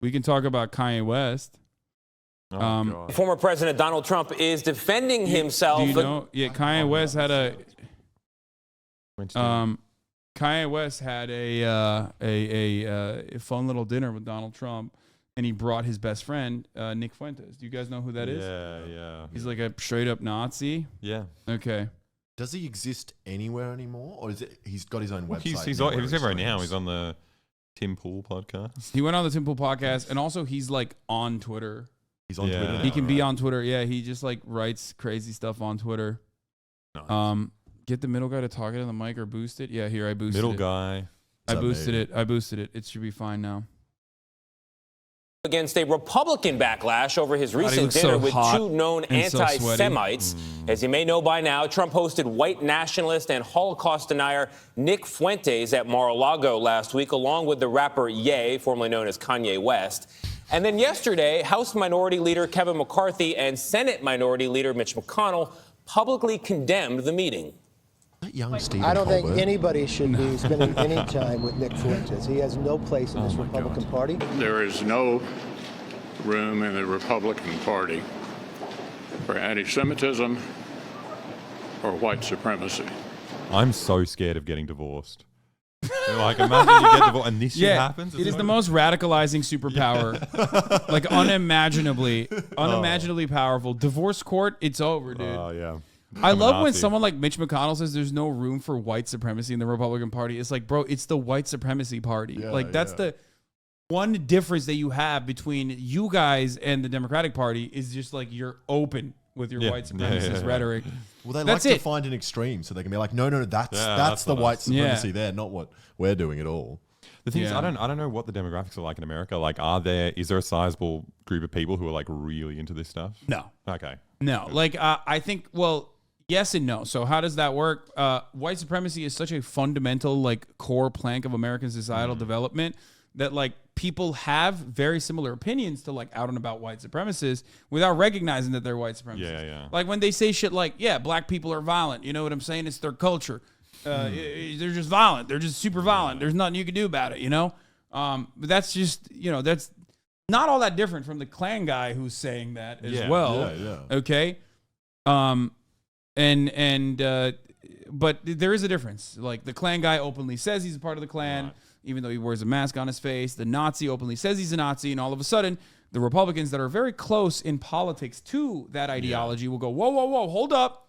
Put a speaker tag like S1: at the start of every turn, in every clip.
S1: We can talk about Kanye West.
S2: Former President Donald Trump is defending himself.
S1: Do you know? Yeah, Kanye West had a fun little dinner with Donald Trump, and he brought his best friend, Nick Fuentes. Do you guys know who that is?
S3: Yeah.
S1: He's like a straight up Nazi.
S3: Yeah.
S1: Okay.
S4: Does he exist anywhere anymore, or is it he's got his own website?
S3: He's everywhere now. He's on the Tim Pool podcast.
S1: He went on the Tim Pool podcast, and also he's like on Twitter.
S4: He's on Twitter now,
S1: he can be on Twitter. Yeah, he just like writes crazy stuff on Twitter.
S3: Nice.
S1: Get the middle guy to talk into the mic or boost it. Yeah, here I boosted it.
S3: Middle guy.
S1: I boosted it. It should be fine now.
S2: Against a Republican backlash over his recent dinner with two known anti-Semites. As you may know by now, Trump hosted white nationalist and Holocaust denier Nick Fuentes at Mar-a-Lago last week, along with the rapper Ye, formerly known as Kanye West. And then yesterday, House Minority Leader Kevin McCarthy and Senate Minority Leader Mitch McConnell publicly condemned the meeting.
S5: I don't think anybody should be spending any time with Nick Fuentes. He has no place in this Republican Party.
S6: There is no room in the Republican Party for anti-Semitism or white supremacy.
S3: I'm so scared of getting divorced. Like, imagine you get divorced and this shit happens.
S1: It is the most radicalizing superpower. Like unimaginably powerful. Divorce court, it's over, dude.
S3: Oh, yeah.
S1: I love when someone like Mitch McConnell says there's no room for white supremacy in the Republican Party. It's like, bro, it's the white supremacy party. That's the one difference that you have between you guys and the Democratic Party is just like you're open with your white supremacist rhetoric.
S4: Well, they like to find an extreme so they can be like, no, that's the white supremacy there, not what we're doing at all.
S3: The thing is, I don't know what the demographics are like in America. Like, is there a sizable group of people who are like really into this stuff?
S1: No.
S3: Okay.
S1: No. Like, I think, well, yes and no. So how does that work? White supremacy is such a fundamental, like, core plank of American societal development that, like, people have very similar opinions to, like, out and about white supremacists without recognizing that they're white supremacists.
S3: Yeah.
S1: Like, when they say shit like, yeah, black people are violent. You know what I'm saying? It's their culture. They're just violent. They're just super violent. There's nothing you can do about it, you know? But that's just, that's not all that different from the Klan guy who's saying that as well. Okay? But there is a difference. Like, the Klan guy openly says he's a part of the Klan, even though he wears a mask on his face. The Nazi openly says he's a Nazi, and all of a sudden, the Republicans that are very close in politics to that ideology will go, whoa, hold up.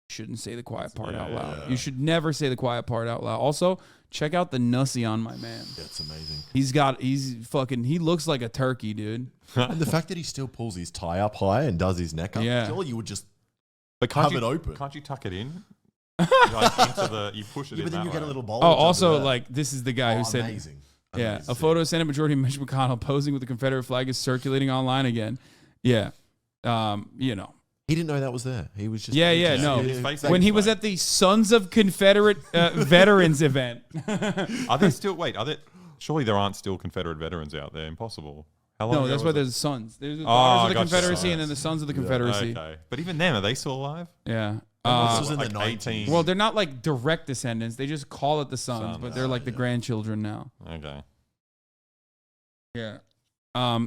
S1: You shouldn't say the quiet part out loud. You should never say the quiet part out loud. Also, check out the nussie on my man.
S4: That's amazing.
S1: He looks like a turkey, dude.
S4: And the fact that he still pulls his tie up high and does his neck up, surely you would just have it open.
S3: Can't you tuck it in? You push it in.
S4: But then you get a little bowl.
S1: Oh, also, like, this is the guy who said,
S4: amazing.
S1: Yeah, a photo of Senate Majority Mitch McConnell posing with the Confederate flag is circulating online again. Yeah.
S4: He didn't know that was there. He was just...
S1: no. When he was at the Sons of Confederate Veterans event.
S3: Are there still... Wait, surely there aren't still Confederate veterans out there. Impossible. How long
S1: No, that's why there's sons. There's the Daughters of the Confederacy and then the Sons of the Confederacy.
S3: Okay. But even them, are they still alive?
S1: Yeah.
S4: This was in the 90s.
S1: Well, they're not like direct descendants. They just call it the sons, but they're like the grandchildren now.
S3: Okay.
S1: Yeah.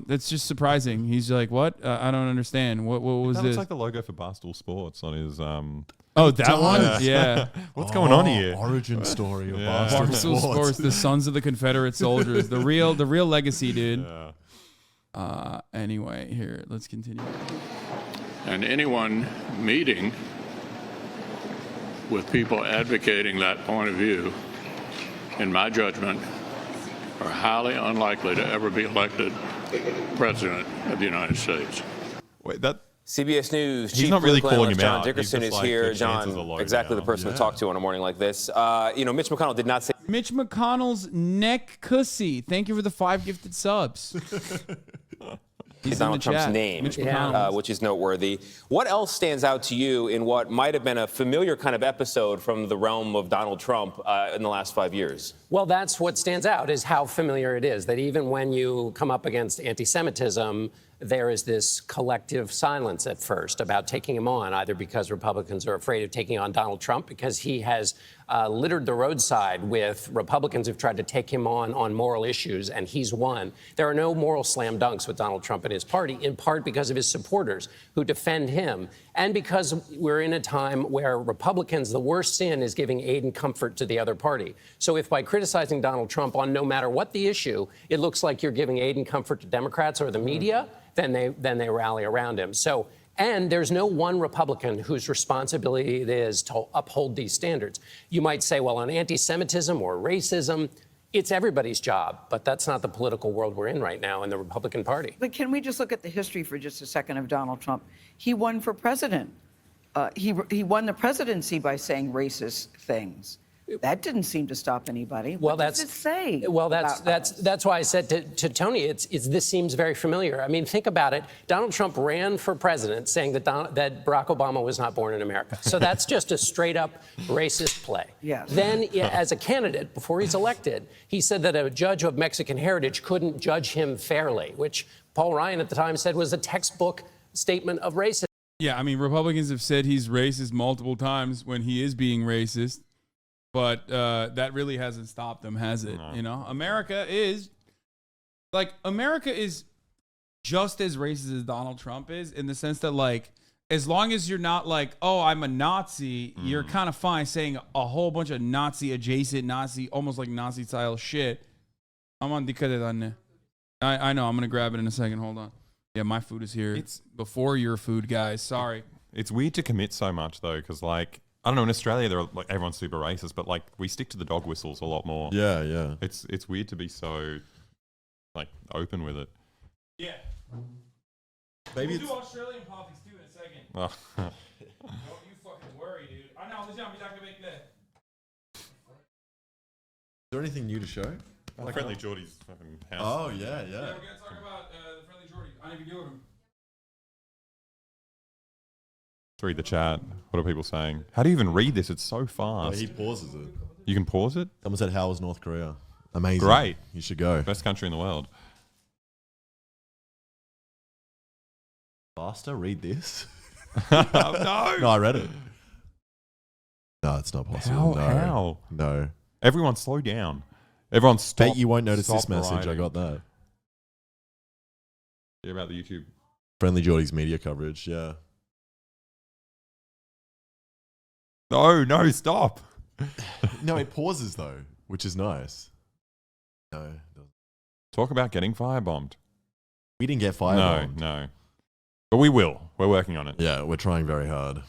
S1: That's just surprising. He's like, what? I don't understand. What was
S3: that
S1: this?
S3: Looks like the logo for Barstool Sports on his...
S1: Oh, that one? Yeah.
S3: What's going on here?
S4: Origin story of
S1: Barstool Sports, the Sons of the Confederate Soldiers. The real legacy, dude. Yeah. Anyway, here, let's continue.
S6: And anyone meeting with people advocating that point of view, in my judgment, are highly unlikely to ever be elected president of the United States.
S3: Wait, that...
S2: CBS News
S3: He's
S2: chief
S3: not really calling him
S2: John
S3: out.
S2: Dickerson is here. John, exactly the person to talk to on a morning like this. Mitch McConnell did not say...
S1: Mitch McConnell's neck cussy. Thank you for the 5 gifted subs. He's
S2: Donald Trump's name, which is noteworthy. What else stands out to you in what might have been a familiar kind of episode from the realm of Donald Trump in the last 5 years?
S7: Well, that's what stands out, is how familiar it is, that even when you come up against anti-Semitism, there is this collective silence at first about taking him on, either because Republicans are afraid of taking on Donald Trump, because he has littered the roadside with Republicans who've tried to take him on moral issues, and he's won. There are no moral slam dunks with Donald Trump and his party, in part because of his supporters who defend him, and because we're in a time where Republicans, the worst sin is giving aid and comfort to the other party. So if by criticizing Donald Trump on no matter what the issue, it looks like you're giving aid and comfort to Democrats or the media, then they rally around him. So, and there's no one Republican whose responsibility it is to uphold these standards. You might say, well, on anti-Semitism or racism, it's everybody's job, but that's not the political world we're in right now in the Republican Party.
S8: But can we just look at the history for just a second of Donald Trump? He won for president. He won the presidency by saying racist things. That didn't seem to stop anybody. What does it say?
S7: Well, that's why I said to Tony, this seems very familiar. I mean, think about it. Donald Trump ran for president saying that Barack Obama was not born in America. So that's just a straight up racist play.
S8: Yes.
S7: Then, as a candidate, before he's elected, he said that a judge of Mexican heritage couldn't judge him fairly, which Paul Ryan at the time said was a textbook statement of racism.
S1: Yeah, I mean, Republicans have said he's racist multiple times when he is being racist. But that really hasn't stopped them, has it? No. You know, America is just as racist as Donald Trump is, in the sense that, like, as long as you're not like, oh, I'm a Nazi, you're kind of fine saying a whole bunch of Nazi adjacent, almost like Nazi style shit. I'm on I know, I'm going to grab it in a second. Hold on. Yeah, my food is here. It's before your food, guys. Sorry.
S3: It's weird to commit so much, though, because, like, I don't know, in Australia, everyone's super racist, but, like, we stick to the dog whistles a lot more.
S4: Yeah, yeah.
S3: It's weird to be so, like, open with it.
S1: Yeah.
S4: Maybe
S1: we'll do Australian politics, too, in a second.
S3: Oh.
S1: Don't you fucking worry, dude. I know, I'm not gonna make that.
S4: Is there anything new to show?
S3: Like Friendly Geordie's fucking house.
S4: Oh, yeah, yeah.
S1: Yeah, we're gonna talk about the Friendly Geordie. I didn't even deal with him.
S3: Let's read the chat. What are people saying? How do you even read this? It's so fast.
S4: Oh, he pauses it.
S3: You can pause it?
S4: Someone said, how was North Korea? Amazing.
S3: Great.
S4: You should go.
S3: Best country in the world.
S4: Faster, read this.
S3: No.
S4: No, I read it. No, it's not possible.
S3: How?
S4: No.
S3: Everyone slow down. Everyone stop.
S4: Bet you won't notice this message.
S3: Writing.
S4: I got that.
S3: Yeah, about the YouTube.
S4: Friendly Geordie's media coverage, yeah.
S3: No, stop.
S4: No, it pauses though, which is nice. No. It doesn't.
S3: Talk about getting firebombed.
S4: We didn't get firebombed.
S3: No. But we will. We're working on it.
S4: Yeah, we're trying very hard.
S3: It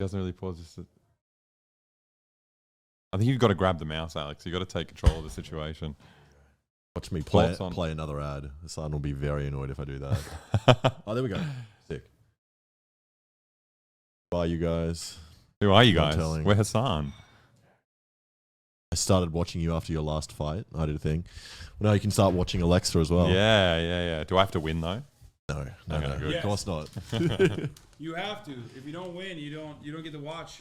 S3: doesn't really pause this. I think you've got to grab the mouse, Alex. You've got to take control of the situation.
S4: Watch me play another ad. Hasan will be very annoyed if I do that. Oh, there we go. Sick. Who are you guys?
S3: Who are you guys? We're Hasan.
S4: I started watching you after your last fight. I did a thing. Well, now you can start watching Alexa as well.
S3: Yeah. Do I have to win though?
S4: No.
S3: Good.
S4: Of course not.
S1: You have to. If you don't win, you don't get to watch.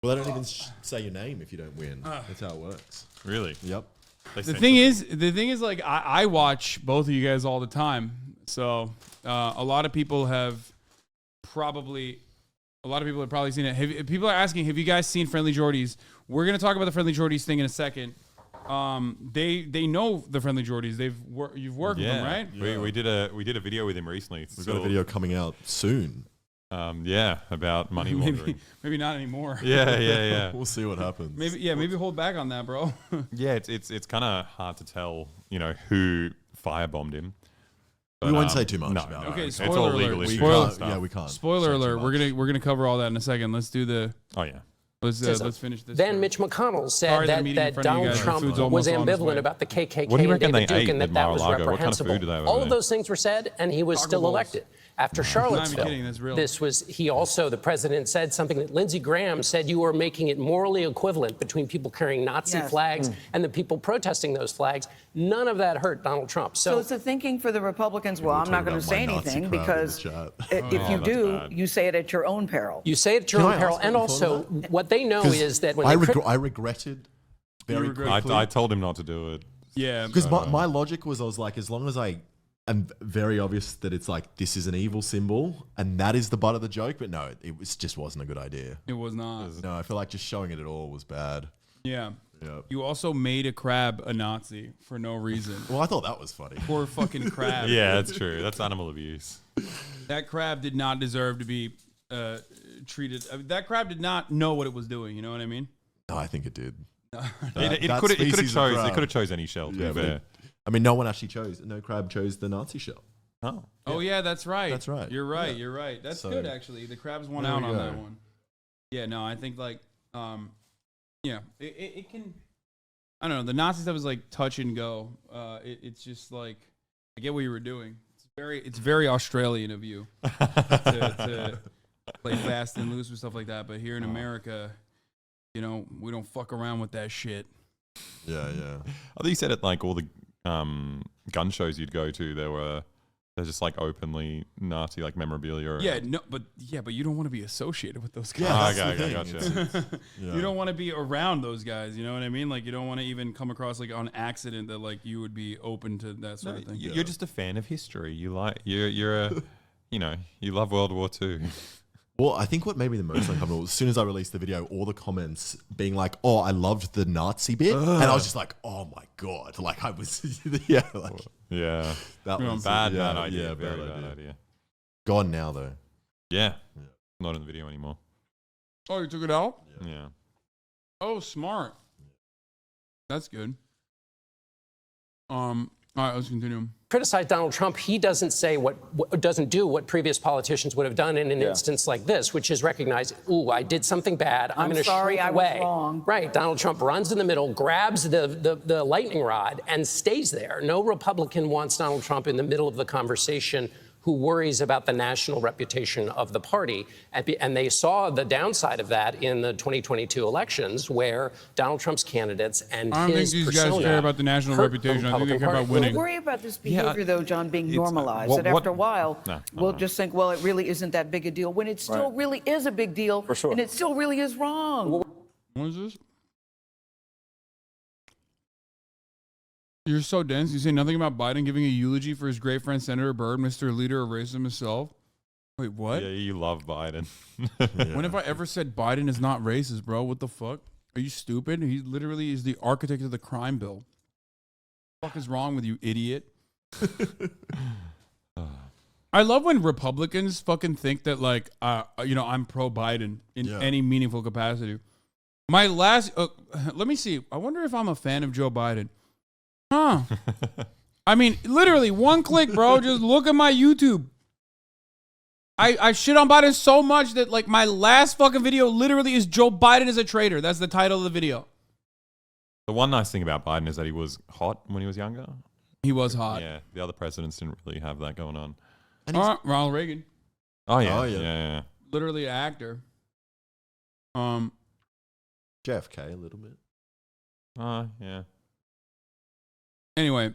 S4: Well, they don't even say your name if you don't win. That's how it works.
S3: Really?
S4: Yep.
S1: The thing is, like, I watch both of you guys all the time. So a lot of people have probably seen it. People are asking, have you guys seen Friendly Geordies? We're gonna talk about the Friendly Geordies thing in a second. They know the Friendly Geordies. You've worked with them, right?
S3: Yeah. We did a video with him recently.
S4: We've got a video coming out soon.
S3: About money laundering.
S1: maybe not anymore.
S3: Yeah.
S4: We'll see what happens.
S1: Maybe hold back on that, bro.
S3: Yeah, it's kind of hard to tell, who firebombed him. But,
S4: we won't say too much about it.
S1: Okay,
S3: it's all legal issues.
S4: We can't.
S1: Spoiler alert. We're gonna cover all that in a second. Let's do the.
S3: Oh yeah.
S1: Let's finish this.
S7: Then Mitch McConnell said that Donald Trump was ambivalent about the KKK and David Duke, and that was reprehensible.
S3: What kind of food do they have
S7: all of those things were said, and he was still elected. After Charlottesville, the president said something that Lindsey Graham said, you are making it morally equivalent between people carrying Nazi flags and the people protesting those flags. None of that hurt Donald Trump. So
S8: it's a thinking for the Republicans, well, I'm not going to say anything because if you do, you say it at your own peril.
S7: You say it at your own peril. And also, what they know is that when
S4: I regretted very quickly.
S3: I told him not to do it.
S1: Yeah.
S4: Because my logic was, I was like, as long as I'm very obvious that it's like, this is an evil symbol and that is the butt of the joke. But no, just wasn't a good idea.
S1: It was not.
S4: No, I feel like just showing it at all was bad.
S1: Yeah.
S4: Yep.
S1: You also made a crab a Nazi for no reason.
S4: Well, I thought that was funny.
S1: Poor fucking crab.
S3: Yeah, that's true. That's animal abuse.
S1: That crab did not deserve to be treated. That crab did not know what it was doing. You know what I mean?
S4: No, I think it did.
S3: It could have chose any shell. To be fair.
S4: I mean, no one actually chose. No crab chose the Nazi shell.
S1: Oh yeah, that's right.
S4: That's right.
S1: You're right.
S4: Yeah.
S1: You're right. That's good actually. The crabs won out on that one. Yeah. No, I think like, yeah, it can. I don't know. The Nazi stuff is like touch and go. It's just like, I get what you were doing. It's very Australian of you to play fast and loose with stuff like that. But here in America, you know, we don't fuck around with that shit.
S4: Yeah.
S3: I think you said it like all the gun shows you'd go to. They're just like openly Nazi like memorabilia.
S1: Yeah, but you don't want to be associated with those guys.
S3: Yeah, okay, gotcha.
S1: You don't want to be around those guys. You know what I mean? Like you don't want to even come across like on accident that like you would be open to that sort of thing.
S3: You're just a fan of history. You're a you love World War II.
S4: Well, I think what made me the most uncomfortable was as soon as I released the video, all the comments being like, "Oh, I loved the Nazi bit," and I was just like, "Oh my god!" Like I was,
S3: yeah,
S4: that was
S3: bad idea. Very bad idea.
S4: Gone now though.
S3: Yeah, not in the video anymore.
S1: Oh, you took it out?
S3: Yeah.
S1: Oh, smart. That's good. All right, let's continue.
S7: Criticize Donald Trump, he doesn't say doesn't do what previous politicians would have done in an instance like this, which is recognize, ooh, I did something bad. I'm going to shrink away.
S8: Was wrong.
S7: Right. Donald Trump runs in the middle, grabs the lightning rod, and stays there. No Republican wants Donald Trump in the middle of the conversation who worries about the national reputation of the party. And they saw the downside of that in the 2022 elections, where Donald Trump's candidates and
S1: I don't
S7: his
S1: think these guys care about the national reputation. I think they care about winning.
S8: Don't worry about this behavior, though, John, being normalized. And after a while, we'll just think, well, it really isn't that big a deal, when it still really is a big deal. For sure. And it still really is wrong.
S1: What is this? You're so dense. You say nothing about Biden giving a eulogy for his great friend Senator Byrd, Mr. Leader of Racism himself. Wait, what?
S3: Yeah, you love Biden.
S1: When have I ever said Biden is not racist, bro? What the fuck? Are you stupid? He literally is the architect of the crime bill. What the fuck is wrong with you, idiot? I love when Republicans fucking think that, like, I'm pro-Biden in any meaningful capacity. My last, let me see. I wonder if I'm a fan of Joe Biden. Huh. I mean, literally, one click, bro. Just look at my YouTube. I shit on Biden so much that, like, my last fucking video literally is Joe Biden is a traitor. That's the title of the video.
S3: The one nice thing about Biden is that he was hot when he was younger.
S1: He was hot.
S3: Yeah, the other presidents didn't really have that going on.
S1: Ronald Reagan.
S3: Oh, yeah. Yeah.
S1: Literally an actor.
S4: JFK a little bit.
S3: Yeah.
S1: Anyway,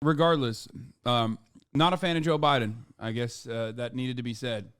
S1: regardless, not a fan of Joe Biden. I guess that needed to be said.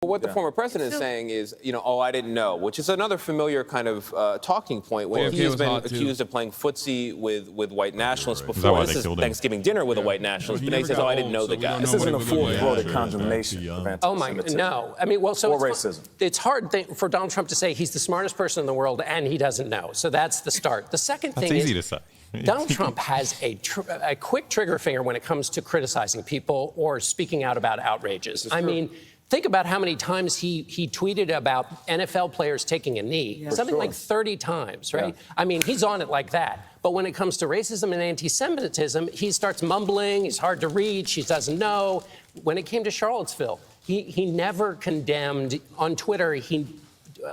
S2: What the former president is saying is, I didn't know, which is another familiar kind of talking point when he's been accused of playing footsie with white nationalists before. This is Thanksgiving dinner with a white nationalist, but he says, I didn't know the guy.
S9: This isn't a full-throated condemnation of anti-Semitism.
S7: No. I mean, so
S9: racism.
S7: It's hard for Donald Trump to say he's the smartest person in the world and he doesn't know. So that's the start. The second thing
S3: is easy to say.
S7: Donald Trump has a quick trigger finger when it comes to criticizing people or speaking out about outrages. I mean, think about how many times he tweeted about NFL players taking a knee. Something like 30 times, right? Yeah. I mean, he's on it like that. But when it comes to racism and anti-Semitism, he starts mumbling. He's hard to reach. He doesn't know. When it came to Charlottesville, he never condemned, on Twitter, he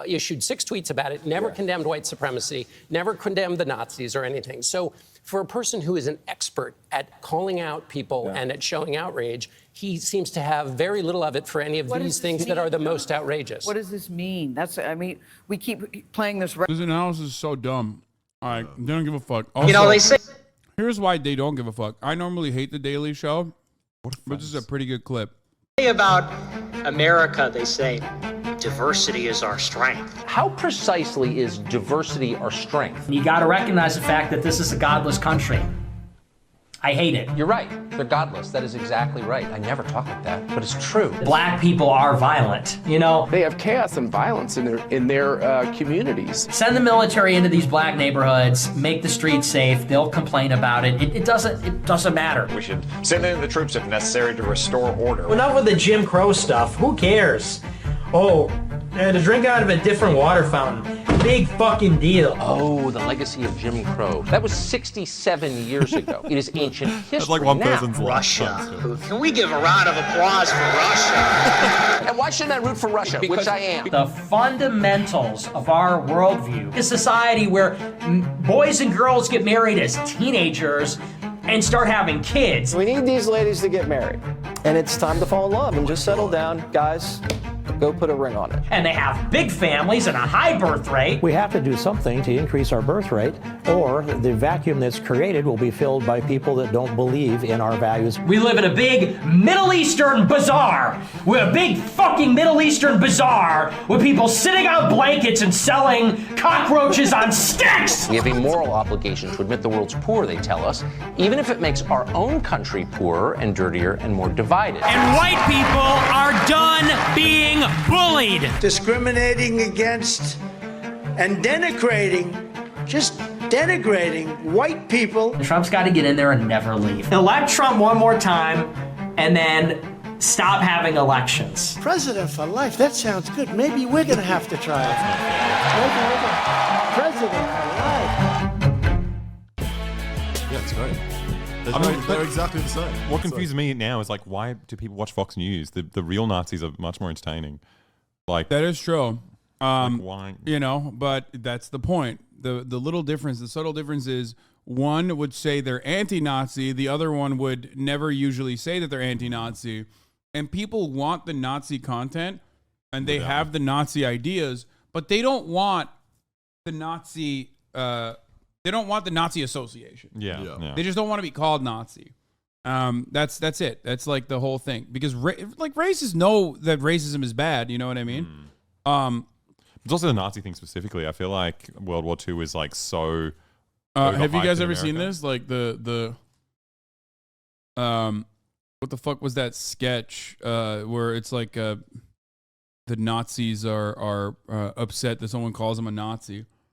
S7: issued 6 tweets about it, never condemned white supremacy, never condemned the Nazis or anything. So for a person who is an expert at calling out people and at showing outrage, he seems to have very little of it for any of these things that are the most outrageous.
S8: What does this mean? We keep playing this.
S1: This analysis is so dumb. All right, they don't give a fuck. Also,
S10: they say.
S1: Here's why they don't give a fuck. I normally hate The Daily Show, but this is a pretty good clip.
S10: About America, they say, diversity is our strength.
S11: How precisely is diversity our strength?
S12: You got to recognize the fact that this is a godless country. I hate it.
S11: You're right. They're godless. That is exactly right. I never talk like that, but it's true.
S12: Black people are violent, you know?
S13: They have chaos and violence in their communities.
S12: Send the military into these black neighborhoods, make the streets safe. They'll complain about it. It doesn't matter.
S14: We should send in the troops if necessary to restore order.
S15: Enough with the Jim Crow stuff. Who cares? Oh, to drink out of a different water fountain. Big fucking deal.
S11: Oh, the legacy of Jim Crow. That was 67 years ago. It is ancient history.
S3: That's like one
S11: now.
S3: person's life.
S10: Russia. Can we give a round of applause for Russia?
S11: And why shouldn't I root for Russia, which I am?
S12: The fundamentals of our worldview, a society where boys and girls get married as teenagers and start having kids.
S16: We need these ladies to get married. And it's time to fall in love and just settle down. Guys, go put a ring on it.
S12: And they have big families and a high birth rate.
S17: We have to do something to increase our birth rate, or the vacuum that's created will be filled by people that don't believe in our values.
S12: We live in a big Middle Eastern bazaar. We're a big fucking Middle Eastern bazaar with people sitting on blankets and selling cockroaches on sticks.
S11: We have a moral obligation to admit the world's poor, they tell us, even if it makes our own country poorer and dirtier and more divided.
S12: And white people are done being bullied.
S18: Discriminating against and just denigrating white people.
S12: Trump's got to get in there and never leave. Elect Trump one more time and then stop having elections.
S18: President for life, that sounds good. Maybe we're going to have to try it. President for life.
S4: Yeah, it's great. They're exactly the same.
S3: What confuses me now is like, why do people watch Fox News? The real Nazis are much more entertaining. Like
S1: that is true.
S3: Like why?
S1: You know, but that's the point. The little difference, the subtle difference is one would say they're anti-Nazi, the other one would never usually say that they're anti-Nazi, and people want the Nazi content and they have the Nazi ideas, but they don't want the Nazi. They don't want the Nazi association.
S3: Yeah.
S1: They just don't want to be called Nazi. That's it. That's like the whole thing. Because like racists know that racism is bad. You know what I mean?
S3: It's also the Nazi thing specifically. I feel like World War II is like so.
S1: Have you guys ever seen this? Like the what the fuck was that sketch where it's like the Nazis are upset that someone calls them a Nazi.